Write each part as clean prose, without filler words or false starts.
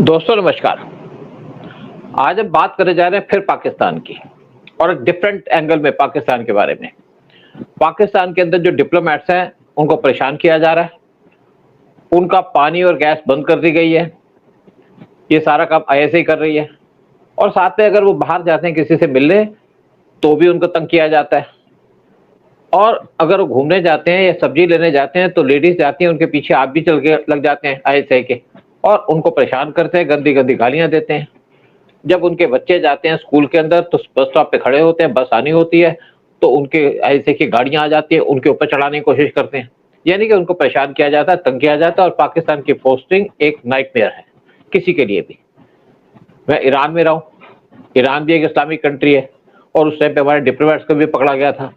दोस्तों नमस्कार। आज हम बात करने जा रहे हैं फिर पाकिस्तान की और एक डिफरेंट एंगल में पाकिस्तान के बारे में। पाकिस्तान के अंदर जो डिप्लोमेट्स हैं उनको परेशान किया जा रहा है, उनका पानी और गैस बंद कर दी गई है, ये सारा काम आईएसआई कर रही है और साथ में अगर वो बाहर जाते हैं किसी से मिलने तो भी उनको तंग किया जाता है। और अगर वो घूमने जाते हैं या सब्जी लेने जाते हैं तो लेडीज जाती हैं उनके पीछे, आप भी चल के लग जाते हैं आईएसआई के और उनको परेशान करते हैं, गंदी गंदी गालियां देते हैं। जब उनके बच्चे जाते हैं स्कूल के अंदर तो बस स्टॉप पे खड़े होते हैं, बस आनी होती है तो उनके ऐसे की गाड़ियां आ जाती है, उनके ऊपर चढ़ाने की कोशिश करते हैं। यानी कि उनको परेशान किया जाता है, तंग किया जाता है। और पाकिस्तान की पोस्टिंग एक नाइटमेयर है किसी के लिए भी। मैं ईरान में रहा हूँ, ईरान भी एक इस्लामिक कंट्री है और उस टाइम पे हमारे डिप्लोमेट्स को भी पकड़ा गया था,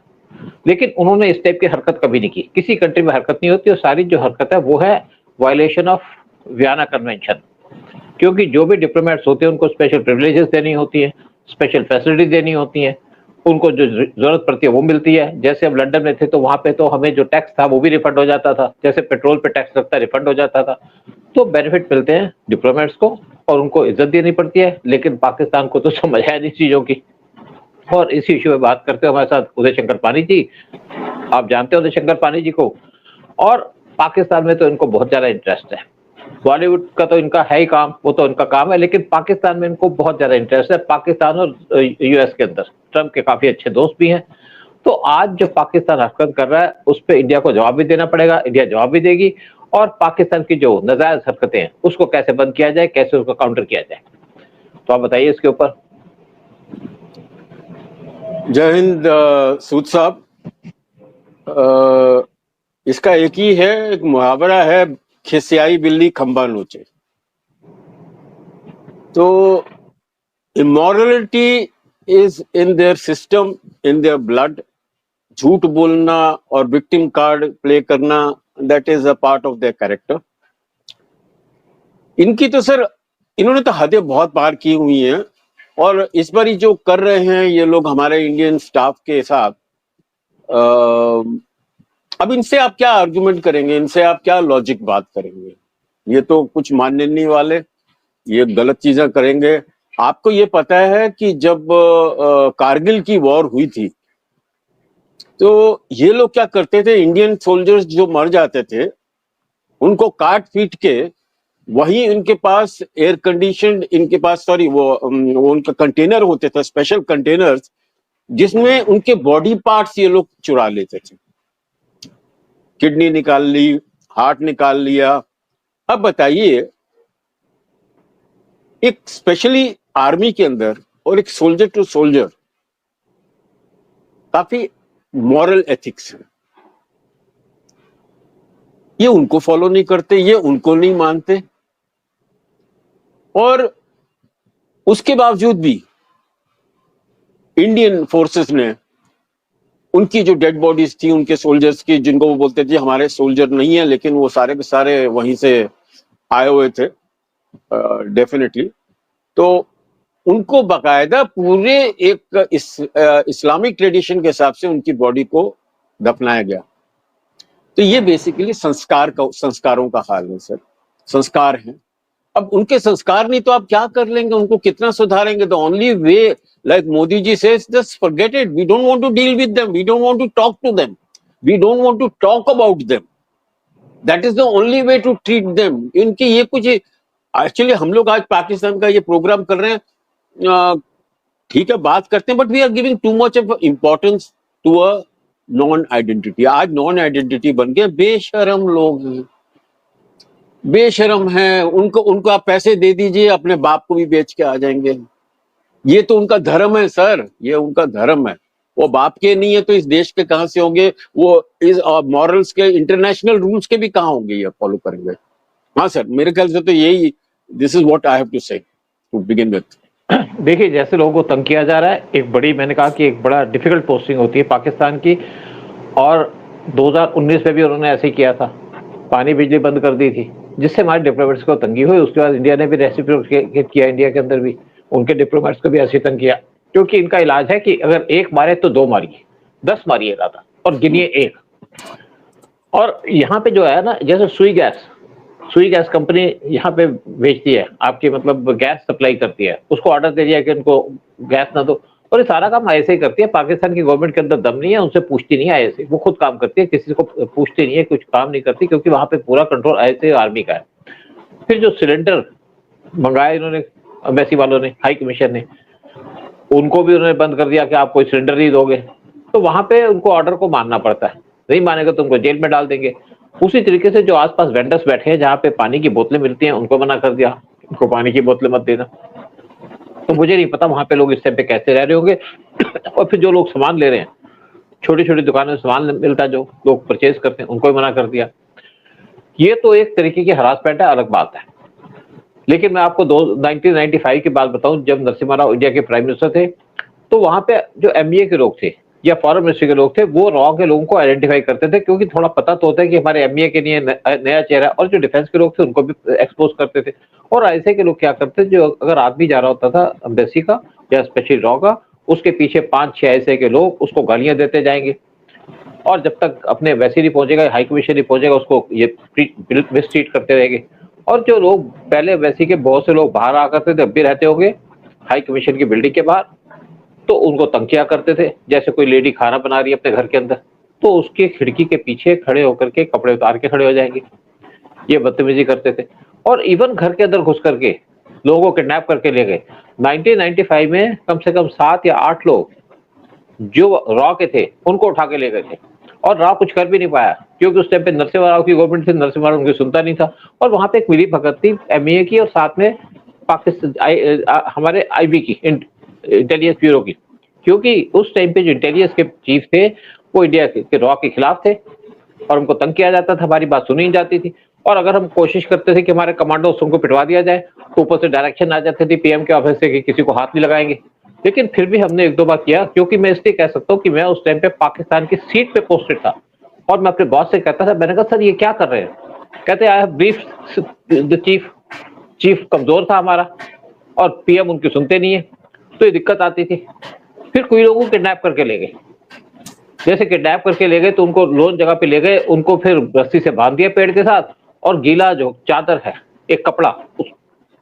लेकिन उन्होंने इस टाइप की हरकत कभी नहीं की। किसी कंट्री में हरकत नहीं होती और सारी जो हरकत है वो है वायलेशन ऑफ वियना कन्वेंशन। क्योंकि जो भी डिप्लोमेट्स होते हैं उनको स्पेशल प्रिविलेजेस देनी होती है, स्पेशल फैसिलिटी देनी होती है, उनको जो जरूरत पड़ती है वो मिलती है। जैसे हम लंदन में थे तो वहां पे तो हमें जो टैक्स था वो भी रिफंड हो जाता था, जैसे पेट्रोल पे टैक्स लगता है रिफंड हो जाता था। तो बेनिफिट मिलते हैं डिप्लोमेट्स को और उनको इज्जत देनी पड़ती है, लेकिन पाकिस्तान को तो समझ है नहीं चीजों की। और इसी इशू में बात करते हो हमारे साथ उदय शंकर पानी जी। आप जानते हो उदय शंकर पानी जी को, और पाकिस्तान में तो इनको बहुत ज्यादा इंटरेस्ट है। बॉलीवुड का तो इनका है ही काम, वो तो इनका काम है, लेकिन पाकिस्तान में इनको बहुत ज्यादा इंटरेस्ट है। पाकिस्तान और यूएस के अंदर ट्रम्प के काफी अच्छे दोस्त भी हैं। तो आज जो पाकिस्तान हरकत कर रहा है उस पर इंडिया को जवाब भी देना पड़ेगा, इंडिया जवाब भी देगी। और पाकिस्तान की जो नाजायज हरकतें हैं उसको कैसे बंद किया जाए, कैसे उसको काउंटर किया जाए, तो आप बताइए इसके ऊपर। जय हिंद सूद साहब। इसका एक ही है, एक मुहावरा है, खिसियाई बिल्ली खंबा नोचे। तो immorality is in their system, in their blood. झूठ बोलना और विक्टिम कार्ड प्ले करना, that is a part of their character. इनकी तो सर, इन्होंने तो हदें बहुत पार की हुई हैं और इस बार ही जो कर रहे हैं ये लोग हमारे इंडियन स्टाफ के साथ, अब इनसे आप क्या आर्गुमेंट करेंगे, इनसे आप क्या लॉजिक बात करेंगे? ये तो कुछ मानने नहीं वाले, ये गलत चीजें करेंगे। आपको ये पता है कि जब कारगिल की वॉर हुई थी तो ये लोग क्या करते थे, इंडियन सोल्जर्स जो मर जाते थे उनको काट पीट के वही इनके पास एयर कंडीशन, इनके पास सॉरी वो उनका कंटेनर होते थे, स्पेशल कंटेनर्स, जिसमें उनके बॉडी पार्ट्स ये लोग चुरा लेते थे। किडनी निकाल ली, हार्ट निकाल लिया। अब बताइए, एक स्पेशली आर्मी के अंदर और एक सोल्जर टू सोल्जर काफी मॉरल एथिक्स है, ये उनको फॉलो नहीं करते, ये उनको नहीं मानते। और उसके बावजूद भी इंडियन फोर्सेस ने उनकी जो डेड बॉडीज थी उनके सोल्जर्स की, जिनको वो बोलते थे हमारे सोल्जर नहीं है, लेकिन वो सारे के सारे वहीं से आए हुए थे डेफिनेटली, तो उनको बाकायदा पूरे एक इस्लामिक ट्रेडिशन के हिसाब से उनकी बॉडी को दफनाया गया। तो ये बेसिकली संस्कारों का हाल है सर, संस्कार हैं। अब उनके संस्कार नहीं तो आप क्या कर लेंगे, उनको कितना सुधारेंगे? The only way, like Modi ji says, just forget it. We don't want to deal with them. We don't want to talk to them. We don't want to talk about them. That is the only way to treat them. इनके ये कुछ, actually हम लोग आज पाकिस्तान का ये programme कर रहे हैं, ठीक है बात करते हैं, but we are giving too much of importance to a non identity. आज नॉन आइडेंटिटी बन गए, बेशरम लोग हैं, बेशरम है। उनको आप पैसे दे दीजिए, अपने बाप को भी बेच के आ जाएंगे। ये तो उनका धर्म है सर, ये उनका धर्म है। वो बाप के नहीं है तो इस देश के कहां से होंगे? वो इस मॉरल्स के, इंटरनेशनल रूल्स के भी कहां होंगे ये फॉलो करेंगे? हाँ सर, मेरे ख्याल से तो यही, this is what I have to say to begin with. देखिए, जैसे लोगों को तंग किया जा रहा है, एक बड़ी, मैंने कहा कि एक बड़ा डिफिकल्ट पोस्टिंग होती है पाकिस्तान की, और 2019 में भी उन्होंने ऐसे ही किया था, पानी बिजली बंद कर दी थी, जिससे हमारे डिप्लोमेट्स को तंगी हुई। उसके बाद इंडिया ने भी रेसिप्रोकेट किया, इंडिया के अंदर भी उनके डिप्लोमेट्स को भी ऐसे तंग किया, क्योंकि इनका इलाज है कि अगर एक मारे तो दो मारिए, 10 मारिए ज्यादा और गिनिए एक। और यहाँ पे जो है ना, जैसे सुई गैस, सुई गैस कंपनी यहाँ पे भेजती है, आपकी मतलब गैस सप्लाई करती है, उसको ऑर्डर दे दिया कि उनको गैस ना दो, और ये सारा काम ऐसे ही करती है। पाकिस्तान की गवर्नमेंट के अंदर दम नहीं है, उनसे पूछती नहीं है ऐसे, वो खुद काम करती है, किसी को पूछती नहीं है, कुछ काम नहीं करती, क्योंकि वहाँ पे पूरा कंट्रोल ऐसे आर्मी का है। फिर जो सिलेंडर मंगाए इन्होंने एम्बेसी वालों ने, हाई कमीशन ने, उनको भी उन्होंने बंद कर दिया कि आप कोई सिलेंडर नहीं दोगे, तो वहां पे उनको ऑर्डर को मानना पड़ता है, नहीं मानेगा तो उनको जेल में डाल देंगे। उसी तरीके से जो आसपास वेंडर्स बैठे हैं, जहाँ पे पानी की बोतलें मिलती हैं, उनको मना कर दिया, उनको पानी की बोतलें मत देना। तो मुझे नहीं पता वहां पे लोग इस टाइम पे कैसे रह रहे होंगे। और फिर जो लोग सामान ले रहे हैं, छोटी छोटी दुकानों में सामान मिलता है, जो लोग परचेज करते हैं, उनको भी मना कर दिया। ये तो एक तरीके की हरासमेंट है, अलग बात है। लेकिन मैं आपको 1995 की बात बताऊं, जब नरसिम्हा राव इंडिया के प्राइम मिनिस्टर थे, तो वहां पे जो एमईए के लोग थे या फॉरेन मिनिस्ट्री के लोग थे, वो रॉ के लोगों को आइडेंटिफाई करते थे, क्योंकि थोड़ा पता तो होता है कि हमारे एमईए के लिए नया चेहरा, और जो डिफेंस के लोग थे उनको भी एक्सपोज करते थे। और ऐसे के लोग क्या करते थे, जो अगर आदमी जा रहा होता था एम्बेसी का या स्पेशली रॉ का, उसके पीछे 5-6 ऐसे के लोग उसको गालियां देते जाएंगे, और जब तक अपने वैसे नहीं पहुंचेगा, हाई कमीशन नहीं पहुंचेगा, उसको ये मिसट्रीट करते रहेंगे। और जो लोग पहले वैसे के बहुत से लोग बाहर आ करते थे, अब भी रहते होंगे हाई कमीशन की बिल्डिंग के बाहर, तो उनको तंग किया करते थे। जैसे कोई लेडी खाना बना रही है अपने घर के अंदर, तो उसके खिड़की के पीछे खड़े होकर के कपड़े उतार के खड़े हो जाएंगे, ये बदतमीजी करते थे। और इवन घर के अंदर घुस करके लोगों को किडनैप करके ले गए। 1995 में कम से कम 7 या 8 लोग जो रॉ के थे, उनको उठा के ले गए थे, और रॉ कुछ कर भी नहीं पाया, क्योंकि उस टाइम पे नरसिम्हा राव की गवर्नमेंट थी, नरसिम्हा राव उनकी सुनता नहीं था। और वहां पे एक मिली भगत थी एमईए की, और साथ में पाकिस्तान हमारे आईबी की, इंटेलिजेंस ब्यूरो की, क्योंकि उस टाइम पे जो इंटेलिजेंस के चीफ थे, वो इंडिया के रॉ के खिलाफ थे, और उनको तंग किया जाता था, हमारी बात सुनी नहीं जाती थी। और अगर हम कोशिश करते थे कि हमारे कमांडो उनको पिटवा दिया जाए, तो ऊपर से डायरेक्शन आ जाती थी पीएम के ऑफिस से कि किसी को हाथ नहीं लगाएंगे। लेकिन फिर भी हमने 1-2 बार किया, क्योंकि मैं इसलिए कह सकता हूँ कि मैं उस टाइम पे पाकिस्तान की सीट पे पोस्टेड था, और मैं अपने बॉस से कहता था, मैंने कहा सर ये क्या कर रहे हैं? कहते I have brief the chief कमजोर था हमारा, और पीएम उनकी सुनते नहीं है, तो ये दिक्कत आती थी। फिर कोई लोगों को किडनैप करके ले गए, जैसे किडनैप करके ले गए तो उनको लोन जगह पे ले गए, उनको फिर रस्सी से बांध दिया पेड़ के साथ, और गीला जो चादर है, एक कपड़ा,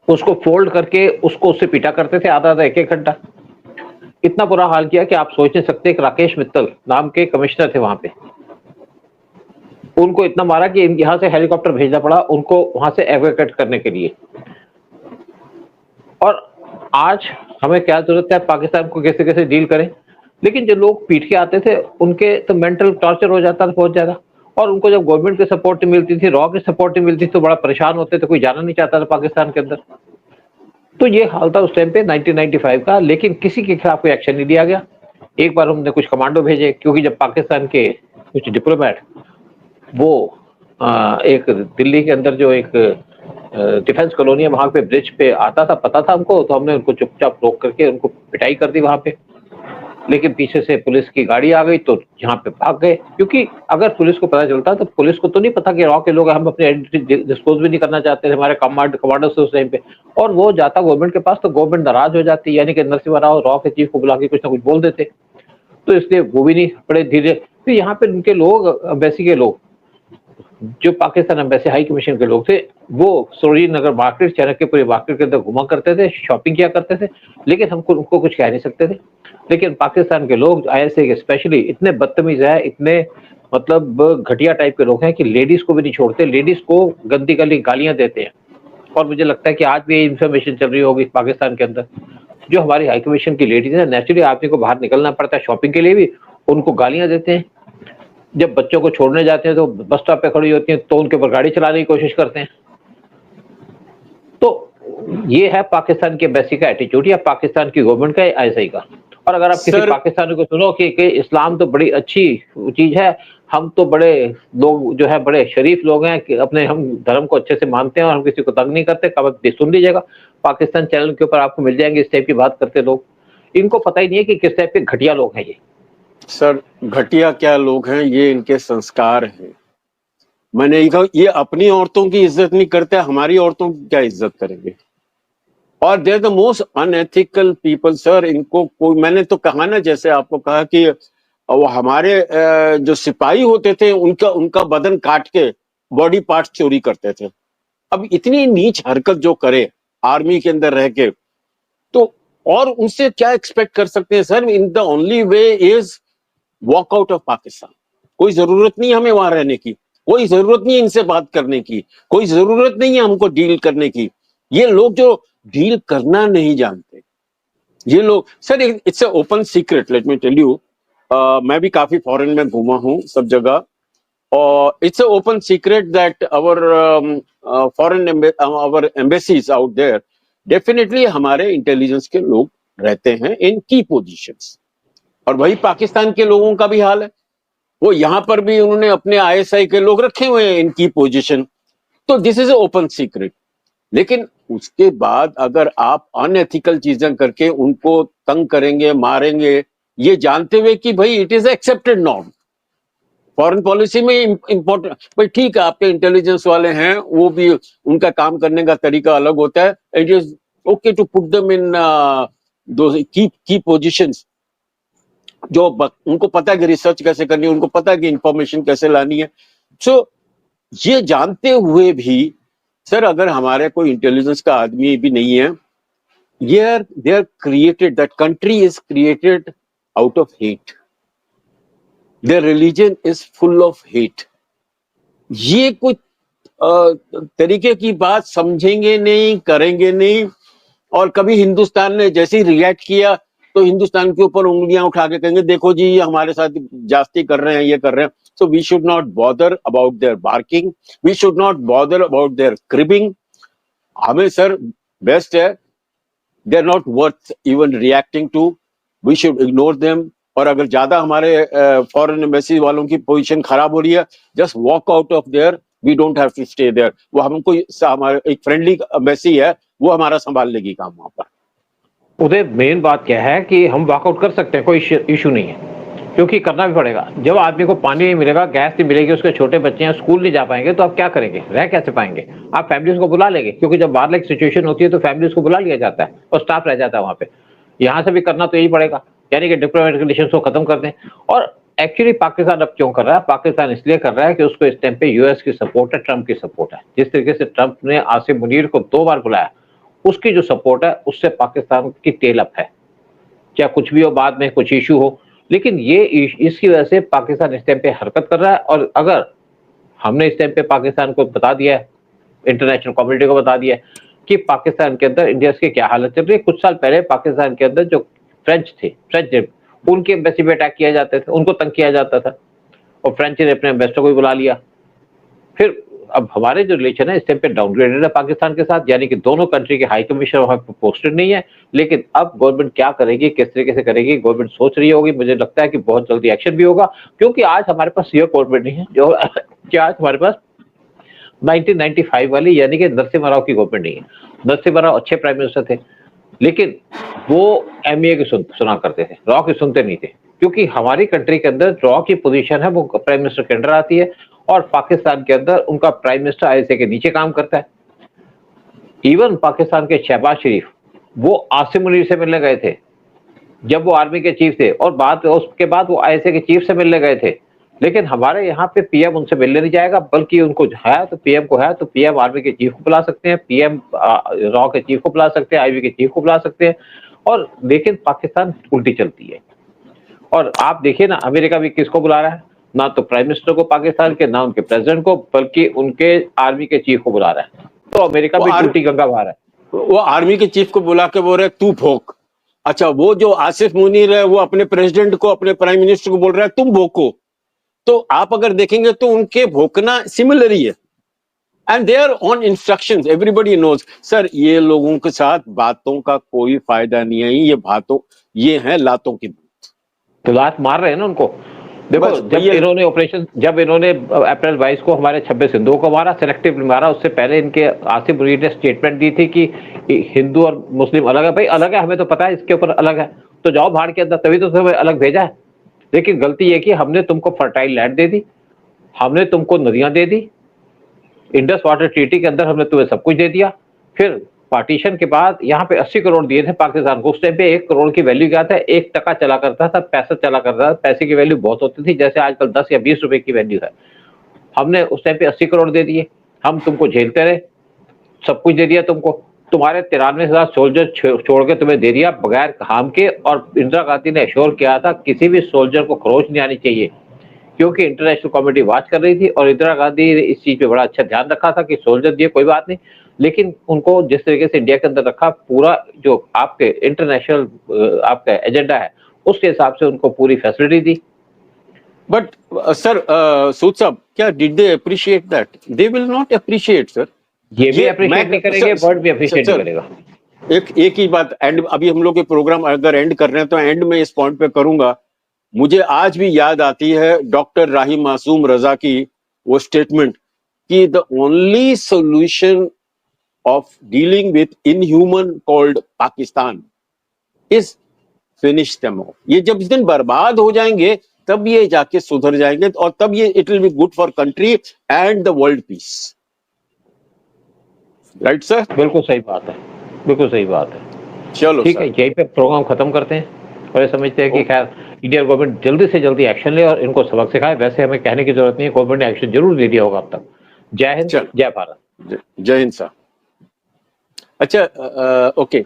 उसको फोल्ड करके उसको उससे पीटा करते थे आधा आधा 1-1 घंटा। इतना बुरा हाल किया कि आप सोच नहीं सकते। एक राकेश मित्तल नाम के कमिश्नर थे वहां पे, उनको इतना मारा कि यहाँ से हेलीकॉप्टर भेजना पड़ा उनको वहां से एवैक्यूएट करने के लिए। और आज हमें क्या जरूरत है पाकिस्तान को कैसे कैसे डील करें, लेकिन जो लोग पीट के आते थे उनके तो मेंटल टॉर्चर हो जाता था बहुत ज्यादा, और उनको जब गवर्नमेंट की सपोर्ट नहीं मिलती थी, रॉ की सपोर्ट नहीं मिलती, तो बड़ा परेशान होते थे, कोई जाना नहीं चाहता था पाकिस्तान के अंदर। तो ये हाल था उस टाइम पे 1995 का, लेकिन किसी के खिलाफ कोई एक्शन नहीं लिया गया। एक बार हमने कुछ कमांडो भेजे, क्योंकि जब पाकिस्तान के कुछ डिप्लोमेट वो एक दिल्ली के अंदर जो एक डिफेंस कॉलोनी है, वहां पे ब्रिज पे आता था, पता था हमको, तो हमने उनको चुपचाप रोक करके उनको पिटाई कर दी वहां पे। लेकिन पीछे से पुलिस की गाड़ी आ गई, तो यहाँ पे भाग गए, क्योंकि अगर पुलिस को पता चलता, तो पुलिस को तो नहीं पता कि रॉ के लोग, हम अपनी आइडेंटिटी डिस्क्लोज भी नहीं करना चाहते थे हमारे कमांडर से उस टाइम पे, और वो जाता गवर्नमेंट के पास, तो गवर्नमेंट नाराज हो जाती, यानी कि नरसिम्हा राव रॉ के चीफ को बुला के कुछ ना कुछ बोल देते, तो इसलिए वो भी नहीं बड़े धीरे। तो यहाँ पे उनके लोग, एम्बेसी के लोग, जो पाकिस्तान एम्बेसी हाई कमीशन के लोग थे, वो सरोजिनी नगर मार्केट, चाणक्यपुरी मार्केट के अंदर घुमा करते थे, शॉपिंग किया करते थे, लेकिन हमको उनको कुछ कह नहीं सकते थे। लेकिन पाकिस्तान के लोग आईएसए के स्पेशली इतने बदतमीज है, इतने मतलब घटिया टाइप के लोग हैं कि लेडीज को भी नहीं छोड़ते, लेडीज को गंदी गंदी गालियां देते हैं। और मुझे लगता है कि आज भी ये इन्फॉर्मेशन चल रही होगी पाकिस्तान के अंदर, जो हमारी हाई कमीशन की लेडीज है, नेचुरली आदमी को बाहर निकलना पड़ता है शॉपिंग के लिए भी, उनको गालियां देते हैं। जब बच्चों को छोड़ने जाते हैं तो बस स्टॉप पे खड़ी होती हैं, तो उनके ऊपर गाड़ी चलाने की कोशिश करते हैं। तो ये है पाकिस्तान के एम्बेसी का एटीट्यूड, या पाकिस्तान की गवर्नमेंट का, आईएसआई का। और अगर आप किसी पाकिस्तानी को सुनो कि इस्लाम तो बड़ी अच्छी चीज है, हम तो बड़े लोग जो है बड़े शरीफ लोग हैं कि अपने हम धर्म को अच्छे से मानते हैं और हम किसी को तंग नहीं करते, कब सुन लीजिएगा पाकिस्तान चैनल के ऊपर आपको मिल जाएंगे इस टाइप की बात करते लोग। इनको पता ही नहीं है कि किस टाइप के घटिया लोग हैं ये। सर घटिया क्या लोग हैं, ये इनके संस्कार हैं। मैंने कहा ये अपनी औरतों की इज्जत नहीं करते, हमारी औरतों की क्या इज्जत करेंगे। और they are the most unethical people sir. इनको कोई, मैंने तो कहा ना, जैसे आपको कहा कि वो हमारे जो सिपाही होते थे उनका बदन काट के बॉडी पार्ट चोरी करते थे। अब इतनी नीच हरकत जो करे आर्मी के अंदर रह के, तो और उनसे क्या एक्सपेक्ट कर सकते हैं sir? In the only way is walk out of Pakistan. कोई जरूरत नहीं हमें वहां रहने की, कोई जरूरत नहीं है इनसे बात करने की, कोई जरूरत नहीं है हमको डील करने की। ये लोग जो डील करना नहीं जानते, ये लोग sir, it's a open secret, let me tell you. मैं भी काफी फॉरेन में घूमा हूँ सब जगह, और it's a open secret that our foreign our embassies out there, definitely हमारे इंटेलिजेंस के लोग रहते हैं इन की पोजीशंस। और वही पाकिस्तान के लोगों का भी हाल है, वो यहां पर भी उन्होंने अपने आईएसआई के लोग रखे हुए हैं इन की पोजीशन। तो दिस इज ओपन सीक्रेट। लेकिन उसके बाद अगर आप अनएथिकल चीजें करके उनको तंग करेंगे, मारेंगे, ये जानते हुए कि भाई it is accepted norm foreign policy में, इंपॉर्टेंट भाई ठीक है आपके इंटेलिजेंस वाले हैं, वो भी उनका काम करने का तरीका अलग होता है। It is okay to put them in दो की पोजीशंस, जो उनको पता है कि रिसर्च कैसे करनी है, उनको पता है कि इंफॉर्मेशन कैसे लानी है। सो ये जानते हुए भी सर, अगर हमारे कोई इंटेलिजेंस का आदमी भी नहीं है, they are created, that country is created out of hate, their religion is full of hate। ये कुछ तरीके की बात समझेंगे नहीं, करेंगे नहीं। और कभी हिंदुस्तान ने जैसे ही रिएक्ट किया तो हिंदुस्तान के ऊपर उंगलियां उठा के कहेंगे देखो जी ये हमारे साथ जास्ती कर रहे हैं, ये कर रहे हैं। So we should not bother about their barking, we should not bother about their cribbing. हमें सर बेस्ट है, they are not worth even reacting to, we should ignore them. और अगर ज्यादा हमारे फॉरेन एम्बेसी वालों की पोजीशन खराब हो रही है, just walk out of there, we don't have to stay there. वो हमको हमारे एक फ्रेंडली एम्बेसी है, वो हमारा संभाल लेगी काम वहां पर। उदय, मेन बात क्या है कि हम वॉकआउट कर सकते हैं, कोई इशू नहीं है, क्योंकि करना भी पड़ेगा। जब आदमी को पानी नहीं मिलेगा, गैस नहीं मिलेगी, उसके छोटे बच्चे हैं स्कूल नहीं जा पाएंगे, तो आप क्या करेंगे, रह कैसे पाएंगे? आप फैमिलीज को बुला लेंगे, क्योंकि जब बाहर लाइक सिचुएशन होती है तो फैमिलीज को बुला लिया जाता है और स्टाफ रह जाता है वहां पे। यहाँ से भी करना तो यही पड़ेगा, यानी कि डिप्लोमेटिक रिलेशन को खत्म कर दें। और एक्चुअली पाकिस्तान अब क्यों कर रहा है? पाकिस्तान इसलिए कर रहा है कि उसको इस टाइम पे यूएस की सपोर्ट है, ट्रंप की सपोर्ट है। जिस तरीके से ट्रंप ने आसिम मुनीर को 2 बार बुलाया, उसकी जो सपोर्ट है उससे पाकिस्तान की टेल अप है। चाहे कुछ भी हो, बाद में कुछ इशू हो, लेकिन ये इसकी वजह से पाकिस्तान इस टाइम पे हरकत कर रहा है। और अगर हमने इस टाइम पे पाकिस्तान को बता दिया है, इंटरनेशनल कम्युनिटी को बता दिया है कि पाकिस्तान के अंदर इंडिया की क्या हालत चल रही है। कुछ साल पहले पाकिस्तान के अंदर जो फ्रेंच उनके एम्बेसी पे अटैक किया जाते थे, उनको तंग किया जाता था, और फ्रेंच ने अपने एम्बेसडर को भी बुला लिया। फिर अब हमारे जो रिलेशन है इस टाइम पे डाउनग्रेडेड है पाकिस्तान के साथ, यानी कि दोनों कंट्री के हाई कमिश्नर वहां पर पोस्टेड नहीं है। लेकिन अब गवर्नमेंट क्या करेगी, किस तरीके से करेगी, गवर्नमेंट सोच रही होगी। मुझे लगता है कि बहुत जल्दी एक्शन भी होगा, क्योंकि आज हमारे पास ये गवर्नमेंट नहीं है जो क्या आज हमारे पास 1995 वाली, यानी कि नरसिम्हा राव की गवर्नमेंट नहीं है। नरसिम्हा राव अच्छे प्राइम मिनिस्टर थे, लेकिन वो एमईए की सुना करते थे, रॉ की सुनते नहीं थे, क्योंकि हमारी कंट्री के अंदर रॉ की पोजीशन है वो प्राइम मिनिस्टर के अंडर आती है, और पाकिस्तान के अंदर उनका प्राइम मिनिस्टर आईएसए के नीचे काम करता है। इवन पाकिस्तान के शहबाज शरीफ वो आसिम मुनीर से मिलने गए थे जब वो आर्मी के चीफ थे, और उसके बाद वो आईएसए के चीफ से मिलने गए थे। लेकिन हमारे यहाँ पे पीएम उनसे मिलने नहीं जाएगा, बल्कि उनको है तो पीएम को है तो पीएम आर्मी के चीफ को बुला सकते हैं, पीएम रॉ के चीफ को बुला सकते हैं, आईबी के चीफ को बुला सकते हैं। और लेकिन पाकिस्तान उल्टी चलती है। और आप देखिए ना, अमेरिका भी किसको बुला रहा है? ना तो प्राइम मिनिस्टर को पाकिस्तान के, ना उनके प्रेसिडेंट को, बल्कि उनके आर्मी के चीफ को बुला रहा है। तो अमेरिका भी उल्टी गंगा बहा रहा है। वो आर्मी के चीफ को बुला के बोल रहे तू भोंक। अच्छा, वो जो आसिफ मुनीर है वो अपने प्रेसिडेंट को, अपने प्राइम मिनिस्टर को बोल रहा है तुम भोंको। तो आप अगर देखेंगे तो उनके भोंकना सिमिलर ही है, and they are on instructions, everybody knows. Sir, ये लोगों के साथ बातों का कोई फायदा नहीं है, ये बातों, ये है लातों की बात। तो लात मार रहे हैं ना उनको। देखो, जब इन्होंने अप्रैल 22 को हमारे 26 हिंदुओं को मारा, सिलेक्टिव मारा, उससे पहले इनके आसिफ मुनीर ने स्टेटमेंट दी थी कि हिंदू और मुस्लिम अलग है। भाई अलग है, हमें तो पता है इसके ऊपर अलग है, तो जाओ भाड़ के अंदर, तभी तो तुम्हें अलग भेजा है। लेकिन गलती ये कि हमने तुमको फर्टाइल लैंड दे दी, हमने तुमको नदियां दे दी, इंडस वाटर ट्रीटी के अंदर हमने तुम्हें सब कुछ दे दिया। फिर पार्टीशन के बाद यहाँ पे 80 करोड़ दिए थे पाकिस्तान को। उस टाइम पे 1 करोड़ की वैल्यू क्या था? 1 टका चला करता था, पैसा चला करता था। पैसे की वैल्यू बहुत होती थी, जैसे आजकल 10 या 20 रुपए की वैल्यू है। हमने उस टाइम पे 80 करोड़ दे दिए, हम तुमको झेलते रहे। सब कुछ दे दिया तुमको, तुम्हारे 93,000 सोल्जर छोड़ के तुम्हें दे दिया बगैर काम के। और इंदिरा गांधी ने एश्योर किया था किसी भी सोल्जर को खरोच नहीं आनी चाहिए, क्योंकि इंटरनेशनल कम्युनिटी वॉच कर रही थी और इंदिरा गांधी ने इस चीज पे बड़ा अच्छा ध्यान रखा था कि सोल्जर दिए कोई बात नहीं, लेकिन उनको जिस तरीके से इंडिया के अंदर रखा, पूरा जो आपके इंटरनेशनल आपका एजेंडा है उसके हिसाब से उनको पूरी फैसिलिटी दी। बट सर, सूद साहब, क्या did they appreciate that? They will not appreciate sir. ये भी अप्रिशिएट नहीं करेंगे, वर्ड भी अप्रिशिएट नहीं करेगा। एक ही बात, एंड अभी हम लोग के प्रोग्राम अगर एंड कर रहे हैं तो एंड में इस पॉइंट पे करूंगा। मुझे आज भी याद आती है डॉक्टर राही मासूम रजा की वो स्टेटमेंट कि the only solution of dealing with inhuman called Pakistan is finish them of. ये जब इस दिन बर्बाद हो जाएंगे तब ये जाके सुधर जाएंगे, और तब ये it will be good for country and the world peace. Right sir? बिल्कुल सही बात है, बिल्कुल सही बात है। चलो ठीक है, यहीं पे प्रोग्राम खत्म करते हैं और ये समझते हैं कि खैर इंडियन गवर्नमेंट जल्दी से जल्दी एक्शन ले और इनको सबक सिखाए। वैसे हमें कहने की जरूरत नहीं है, गवर्नमेंट ने एक्शन जरूर ले लिया होगा अब तक। जय हिंद, जय भारत। जय हिंद साहब। अच्छा, ओके।